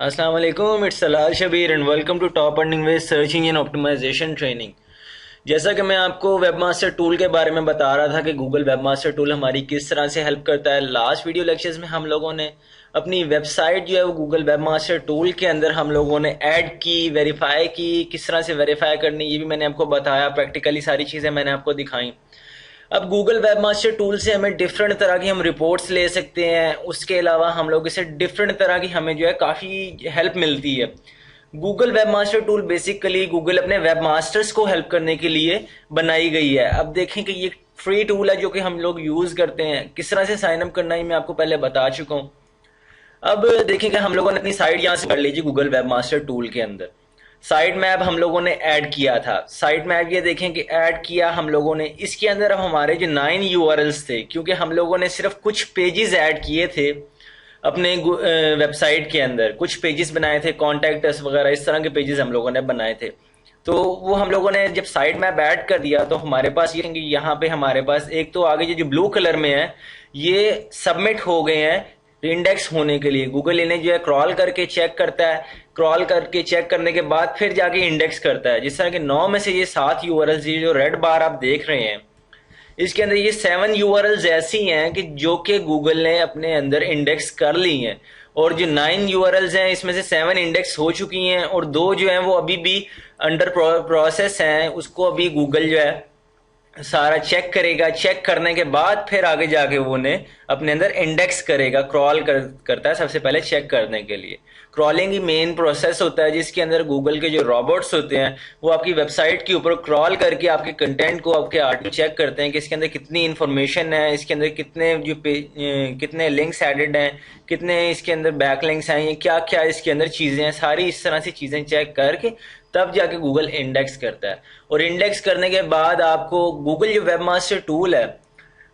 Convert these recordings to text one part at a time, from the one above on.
अस्सलाम वालेकुम, it's Salal Shabir and welcome to top earning with search engine optimization training. जैसा कि मैं आपको वेबमास्टर टूल के बारे में बता रहा था कि गूगल वेबमास्टर टूल हमारी किस तरह से हेल्प करता है। लास्ट वीडियो लेक्चर्स में हम लोगों ने अपनी वेबसाइट जो है वो गूगल वेबमास्टर टूल के अंदर हम लोगों ने ऐड की, वेरीफाई की, किस तरह से वेरीफाई करनी ये भी मैंने आपको बताया। प्रैक्टिकली सारी चीज़ें मैंने आपको दिखाई। अब गूगल वेबमास्टर टूल से हमें डिफरेंट तरह की हम रिपोर्ट्स ले सकते हैं। उसके अलावा हम लोग इसे डिफरेंट तरह की हमें जो है काफ़ी हेल्प मिलती है। Google webmaster tool basically Google अपने वेबमास्टर्स को हेल्प करने के लिए बनाई गई है। अब देखें कि ये फ्री टूल है जो कि हम लोग यूज़ करते हैं। किस तरह से साइन अप करना है मैं आपको पहले बता चुका हूँ। अब देखें कि हम लोगों ने अपनी साइट यहाँ से कर लीजिए गूगल वेबमास्टर टूल के अंदर। साइट मैप हम लोगों ने ऐड किया था। साइट मैप ये देखें कि ऐड किया हम लोगों ने। इसके अंदर अब हमारे जो 9 यूआरएल्स थे, क्योंकि हम लोगों ने सिर्फ कुछ पेजेस ऐड किए थे अपने वेबसाइट के अंदर। कुछ पेजेस बनाए थे, कॉन्टैक्ट अस वगैरह इस तरह के पेजेस हम लोगों ने बनाए थे। तो वो हम लोगों ने जब साइट मैप ऐड कर दिया तो हमारे पास ये यहाँ पे हमारे पास एक तो आगे जो ब्लू कलर में है ये सबमिट हो गए हैं इंडेक्स होने के लिए। गूगल इन्हें जो है क्रॉल करके चेक करता है। क्रॉल करके चेक करने के बाद फिर जाके इंडेक्स करता है। जिस तरह के 9 में से ये 7 यूआरएल्स, ये जो रेड बार आप देख रहे हैं इसके अंदर ये 7 यूआरएल्स ऐसी हैं कि जो कि गूगल ने अपने अंदर इंडेक्स कर ली हैं। और जो 9 यूआरएल्स हैं इसमें से 7 इंडेक्स हो चुकी हैं और 2 जो हैं वो अभी भी अंडर प्रोसेस हैं। उसको अभी गूगल जो है सारा चेक करेगा। चेक करने के बाद फिर आगे जाके वो ने अपने अंदर इंडेक्स करेगा। करता है सबसे पहले चेक करने के लिए। क्रॉलिंग ही मेन प्रोसेस होता है जिसके अंदर गूगल के जो रोबोट्स होते हैं वो आपकी वेबसाइट के ऊपर क्रॉल करके आपके कंटेंट को, आपके आर्टिकल चेक करते हैं कि इसके अंदर कितनी इन्फॉर्मेशन है, इसके अंदर कितने लिंक्स एडेड हैं, कितने इसके अंदर बैक लिंक्स हैं, ये क्या क्या इसके अंदर चीज़ें हैं, सारी इस तरह से चीज़ें चेक करके तब जाके गूगल इंडेक्स करता है। और इंडेक्स करने के बाद आपको गूगल जो वेबमास्टर टूल है,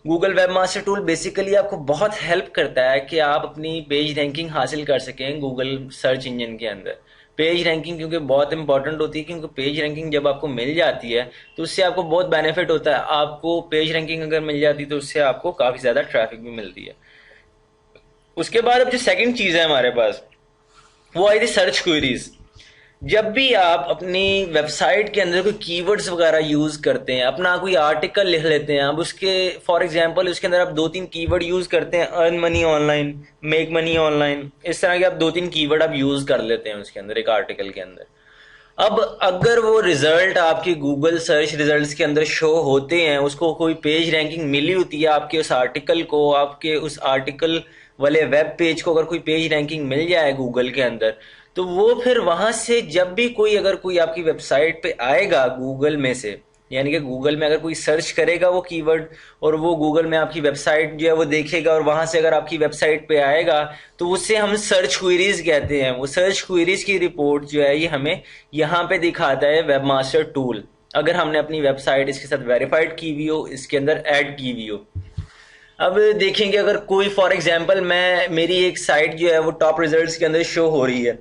गूगल वेबमास्टर टूल बेसिकली आपको बहुत हेल्प करता है कि आप अपनी पेज रैंकिंग हासिल कर सकें गूगल सर्च इंजन के अंदर। पेज रैंकिंग क्योंकि बहुत इंपॉर्टेंट होती है, क्योंकि पेज रैंकिंग जब आपको मिल जाती है तो उससे आपको बहुत बेनिफिट होता है। आपको पेज रैंकिंग अगर मिल जाती है तो उससे आपको काफ़ी ज़्यादा ट्रैफिक भी मिलती है। उसके बाद अब जो सेकंड चीज़ है हमारे पास वो आई थी सर्च क्वेरीज। जब भी आप अपनी वेबसाइट के अंदर कोई कीवर्ड्स वगैरह यूज करते हैं, अपना कोई आर्टिकल लिख लेते हैं, अब उसके फॉर एग्जांपल उसके अंदर आप 2-3 कीवर्ड यूज करते हैं, earn money online, make money online, इस तरह के आप 2-3 कीवर्ड आप यूज कर लेते हैं उसके अंदर एक आर्टिकल के अंदर। अब अगर वो रिजल्ट आपकी गूगल सर्च रिजल्ट्स के अंदर शो होते हैं, उसको कोई पेज रैंकिंग मिली होती है आपके उस आर्टिकल को, आपके उस आर्टिकल वाले वेब पेज को अगर कोई पेज रैंकिंग मिल जाए गूगल के अंदर, तो वो फिर वहां से जब भी कोई अगर कोई आपकी वेबसाइट पे आएगा गूगल में से, यानी कि गूगल में अगर कोई सर्च करेगा वो कीवर्ड और वो गूगल में आपकी वेबसाइट जो है वो देखेगा और वहां से अगर आपकी वेबसाइट पे आएगा तो उससे हम सर्च क्वेरीज कहते हैं। वो सर्च क्वेरीज की रिपोर्ट जो है ये हमें यहाँ पे दिखाता है वेबमास्टर टूल, अगर हमने अपनी वेबसाइट इसके साथ वेरीफाइड की हुई हो, इसके अंदर ऐड की हुई हो। अब देखेंगे अगर कोई फॉर एग्जांपल मेरी एक साइट जो है वो टॉप रिजल्ट्स के अंदर शो हो रही है,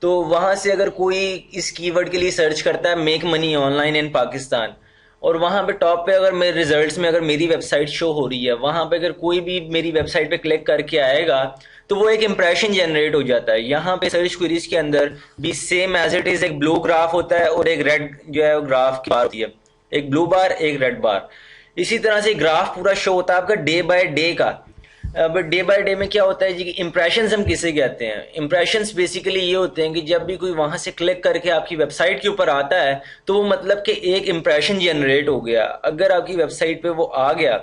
तो वहां से अगर कोई इस कीवर्ड के लिए सर्च करता है make money online in Pakistan, और वहां पे टॉप पे अगर मेरे रिजल्ट्स में अगर मेरी वेबसाइट शो हो रही है, वहां पे अगर कोई भी मेरी वेबसाइट पे क्लिक करके आएगा तो वो एक इंप्रेशन जनरेट हो जाता है। यहाँ पे सर्च क्वेरीज के अंदर भी सेम एज इट इज एक ब्लू ग्राफ होता है और एक रेड जो है ग्राफ की बार होती है, एक ब्लू बार एक रेड बार। इसी तरह से ग्राफ पूरा शो होता है आपका डे बाय डे का। अब डे बाय डे में क्या होता है जी कि इंप्रेशंस हम किसे कहते हैं? इंप्रेशंस बेसिकली ये होते हैं कि जब भी कोई वहां से क्लिक करके आपकी वेबसाइट के ऊपर आता है तो वो मतलब कि एक इंप्रेशन जनरेट हो गया। अगर आपकी वेबसाइट पे वो आ गया,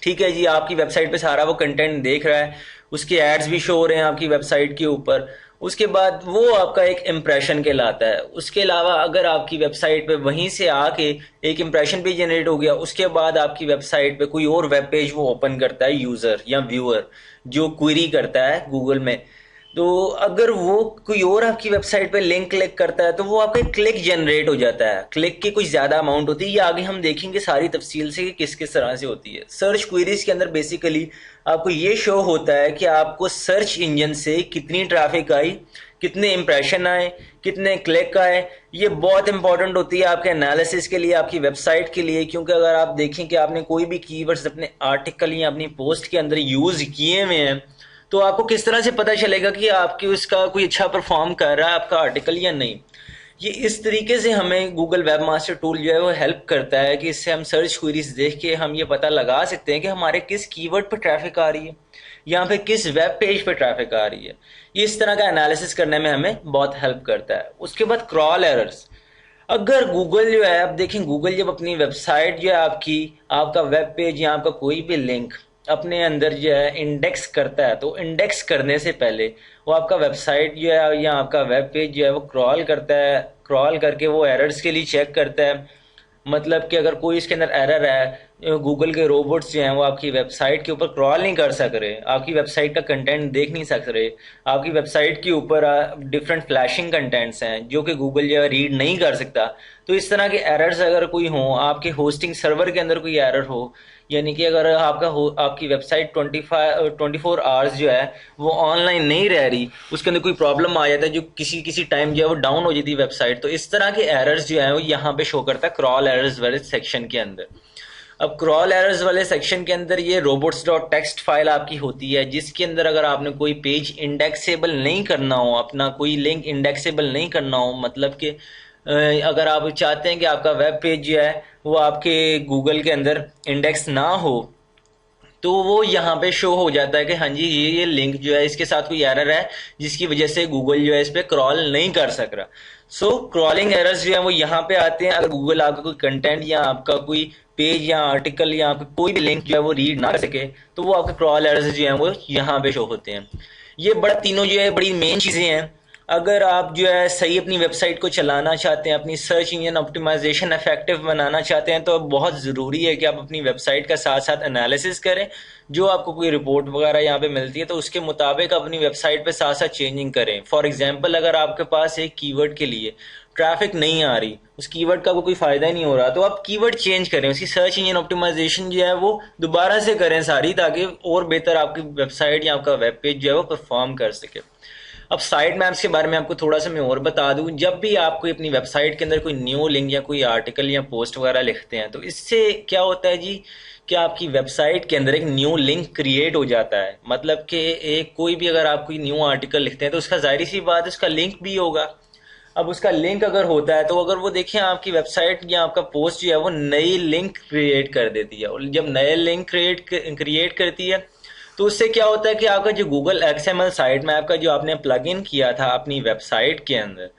ठीक है जी, आपकी वेबसाइट पे सारा वो कंटेंट देख रहा है, उसके एड्स भी शो हो रहे हैं आपकी वेबसाइट के ऊपर, उसके बाद वो आपका एक इम्प्रेशन कहलाता है। उसके अलावा अगर आपकी वेबसाइट पे वहीं से आके एक इम्प्रेशन भी जनरेट हो गया, उसके बाद आपकी वेबसाइट पे कोई और वेब पेज वो ओपन करता है यूजर या व्यूअर जो क्वेरी करता है गूगल में, तो अगर वो कोई और आपकी वेबसाइट पे लिंक क्लिक करता है तो वो आपका क्लिक जनरेट हो जाता है। क्लिक की कुछ ज्यादा अमाउंट होती है, ये आगे हम देखेंगे सारी तफसील से कि किस किस तरह से होती है। सर्च क्वेरीज के अंदर बेसिकली आपको ये शो होता है कि आपको सर्च इंजन से कितनी ट्रैफिक आई, कितने इंप्रेशन आए, कितने क्लिक आए। ये बहुत इंपॉर्टेंट होती है आपके एनालिसिस के लिए, आपकी वेबसाइट के लिए, क्योंकि अगर आप देखें कि आपने कोई भी कीवर्ड्स अपने आर्टिकल या अपनी पोस्ट के अंदर यूज किए हुए हैं तो आपको किस तरह से पता चलेगा कि आपकी उसका कोई अच्छा परफॉर्म कर रहा है आपका आर्टिकल या नहीं। ये इस तरीके से हमें गूगल वेब मास्टर टूल जो है वो हेल्प करता है कि इससे हम सर्च क्वेरीज देख के हम ये पता लगा सकते हैं कि हमारे किस कीवर्ड पर ट्रैफिक आ रही है या फिर किस वेब पेज पर ट्रैफिक आ रही है। ये इस तरह का एनालिसिस करने में हमें बहुत हेल्प करता है। उसके बाद क्रॉल एरर्स। अगर गूगल जो है, आप देखें गूगल जब अपनी वेबसाइट जो है आपकी, आपका वेब पेज या आपका कोई भी लिंक अपने अंदर जो है इंडेक्स करता है, तो इंडेक्स करने से पहले वो आपका वेबसाइट जो है या आपका वेब पेज जो है वो क्रॉल करता है। क्रॉल करके वो एरर्स के लिए चेक करता है। मतलब कि अगर कोई इसके अंदर एरर है, गूगल के रोबोट्स जो हैं वो आपकी वेबसाइट के ऊपर क्रॉल नहीं कर सक रहे, आपकी वेबसाइट का कंटेंट देख नहीं सक रहे, आपकी वेबसाइट के ऊपर डिफरेंट फ्लैशिंग कंटेंट्स हैं जो कि गूगल जो है रीड नहीं कर सकता, तो इस तरह के एरर्स अगर कोई हो, आपके होस्टिंग सर्वर के अंदर कोई एरर हो, यानी कि अगर आपकी वेबसाइट 24 आवर्स जो है वो ऑनलाइन नहीं रह रही, उसके अंदर कोई प्रॉब्लम आ जाता है जो किसी किसी टाइम जो है वो डाउन हो जाती है वेबसाइट, तो इस तरह के एरर्स जो है वो यहाँ पे शो करता है क्रॉल एरर्स वाले सेक्शन के अंदर। अब क्रॉल एरर्स वाले सेक्शन के अंदर ये robots.txt फाइल आपकी होती है, जिसके अंदर अगर आपने कोई पेज इंडेक्सेबल नहीं करना हो, अपना कोई लिंक इंडेक्सेबल नहीं करना हो, मतलब कि अगर आप चाहते हैं कि आपका वेब पेज जो है वो आपके गूगल के अंदर इंडेक्स ना हो, तो वो यहाँ पे शो हो जाता है कि हाँ जी ये लिंक जो है इसके साथ कोई एरर है जिसकी वजह से गूगल जो है इस पे क्रॉल नहीं कर सक रहा। सो क्रॉलिंग एरर्स जो है वो यहाँ पे आते हैं अगर गूगल आपका कोई कंटेंट या आपका कोई पेज या आर्टिकल या आपका कोई भी लिंक जो है वो रीड ना कर सके, तो वो आपके क्रॉल एरर्स जो है वो यहाँ पे शो होते हैं। ये बड़ा तीनों जो है बड़ी मेन चीजें हैं। अगर आप जो है सही अपनी वेबसाइट को चलाना चाहते हैं, अपनी सर्च इंजन ऑप्टिमाइजेशन इफेक्टिव बनाना चाहते हैं, तो बहुत ज़रूरी है कि आप अपनी वेबसाइट का साथ साथ एनालिसिस करें। जो आपको कोई रिपोर्ट वगैरह यहाँ पे मिलती है तो उसके मुताबिक अपनी वेबसाइट पे साथ साथ चेंजिंग करें। फॉर एग्जांपल अगर आपके पास एक कीवर्ड के लिए ट्रैफिक नहीं आ रही, उस कीवर्ड का कोई फायदा ही नहीं हो रहा, तो आप कीवर्ड चेंज करें, उसकी सर्च इंजन ऑप्टिमाइजेशन जो है वो दोबारा से करें सारी, ताकि और बेहतर आपकी वेबसाइट या आपका वेब पेज जो है वो परफॉर्म कर सके। अब साइट मैप्स के बारे में आपको थोड़ा सा मैं और बता दूं। जब भी आप कोई अपनी वेबसाइट के अंदर कोई न्यू लिंक या कोई आर्टिकल या पोस्ट वगैरह लिखते हैं, तो इससे क्या होता है जी कि आपकी वेबसाइट के अंदर एक न्यू लिंक क्रिएट हो जाता है। मतलब कि एक कोई भी अगर आप कोई न्यू आर्टिकल लिखते हैं तो उसका जाहिर सी बात है उसका लिंक भी होगा। अब उसका लिंक अगर होता है तो अगर वो देखें आपकी वेबसाइट या आपका पोस्ट जो है वो नई लिंक क्रिएट कर देती है, और जब नए लिंक क्रिएट करती है तो उससे क्या होता है कि आपका जो गूगल एक्सएमएल साइट मैप का जो आपने प्लग इन किया था अपनी वेबसाइट के अंदर,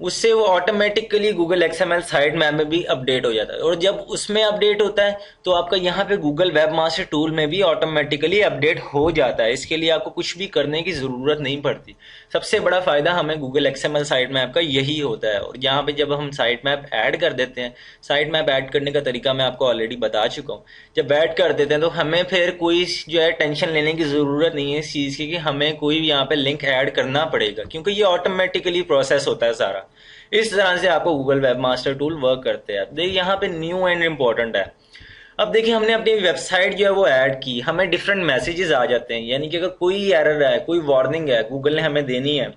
उससे वो automatically Google XML site map में भी अपडेट हो जाता है। और जब उसमें अपडेट होता है तो आपका यहाँ पे गूगल वेब मास्टर टूल में भी ऑटोमेटिकली अपडेट हो जाता है। इसके लिए आपको कुछ भी करने की ज़रूरत नहीं पड़ती। सबसे बड़ा फ़ायदा हमें गूगल एक्सएमएल साइट मैप का यही होता है। और यहाँ पे जब हम साइट मैप ऐड कर देते हैं, साइट मैप ऐड करने का तरीका मैं आपको ऑलरेडी बता चुका हूँ। जब ऐड कर देते हैं तो हमें फिर कोई जो है टेंशन लेने की ज़रूरत नहीं है इस चीज़ की कि हमें कोई यहाँ पे लिंक ऐड करना पड़ेगा, क्योंकि ये ऑटोमेटिकली प्रोसेस होता है सारा। इस तरह से आपको Google web master tool work करते हैं। देखिए यहाँ पे न्यू एंड इम्पोर्टेंट है। अब देखिए हमने अपनी वेबसाइट जो है वो ऐड की, हमें डिफरेंट मैसेजेस आ जाते हैं, यानी कि अगर कोई एरर है, कोई वार्निंग है गूगल ने हमें देनी है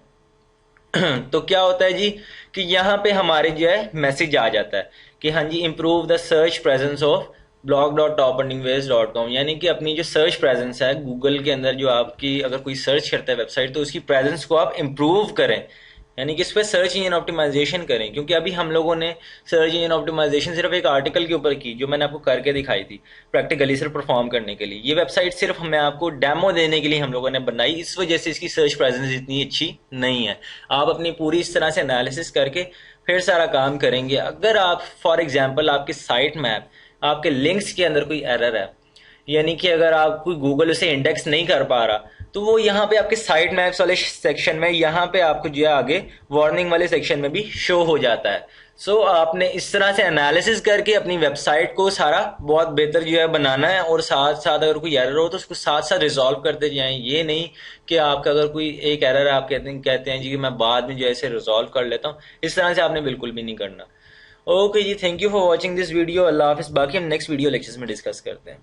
तो क्या होता है जी कि यहाँ पे हमारे जो है मैसेज आ जाता है कि हाँ जी improve the search presence of blog.topendingways.com, यानी कि अपनी जो सर्च प्रेजेंस है गूगल के अंदर, जो आपकी अगर कोई सर्च करता है वेबसाइट तो उसकी प्रेजेंस को आप इम्प्रूव करें, यानी कि इस पर सर्च इंजन ऑप्टिमाइजेशन करें। क्योंकि अभी हम लोगों ने सर्च इंजन ऑप्टिमाइजेशन सिर्फ एक आर्टिकल के ऊपर की, जो मैंने आपको करके दिखाई थी प्रैक्टिकली सिर्फ परफॉर्म करने के लिए। ये वेबसाइट सिर्फ मैं आपको डेमो देने के लिए हम लोगों ने बनाई, इस वजह से इसकी सर्च प्रेजेंस इतनी अच्छी नहीं है। आप अपनी पूरी इस तरह से एनालिसिस करके फिर सारा काम करेंगे। अगर आप फॉर एग्जाम्पल आपके साइट मैप, आपके लिंक्स के अंदर कोई एरर है, यानी कि अगर आप कोई गूगल उसे इंडेक्स नहीं कर पा रहा, तो वो यहाँ पे आपके साइट मैप्स वाले सेक्शन में यहाँ पे आपको जो है आगे वार्निंग वाले सेक्शन में भी शो हो जाता है। सो आपने इस तरह से एनालिसिस करके अपनी वेबसाइट को सारा बहुत बेहतर जो है बनाना है, और साथ साथ अगर कोई एरर हो तो उसको साथ साथ रिजॉल्व करते जाएं। ये नहीं कि आपका अगर कोई एक एरर है आप कहते हैं जी कि मैं बाद में जो है इसे रिजॉल्व कर लेता हूँ, इस तरह से आपने बिल्कुल भी नहीं करना। ओके जी, thank you for watching this video. अल्लाह हाफिज़। बाकी हम नेक्स्ट वीडियो लेक्चर्स में डिस्कस करते हैं।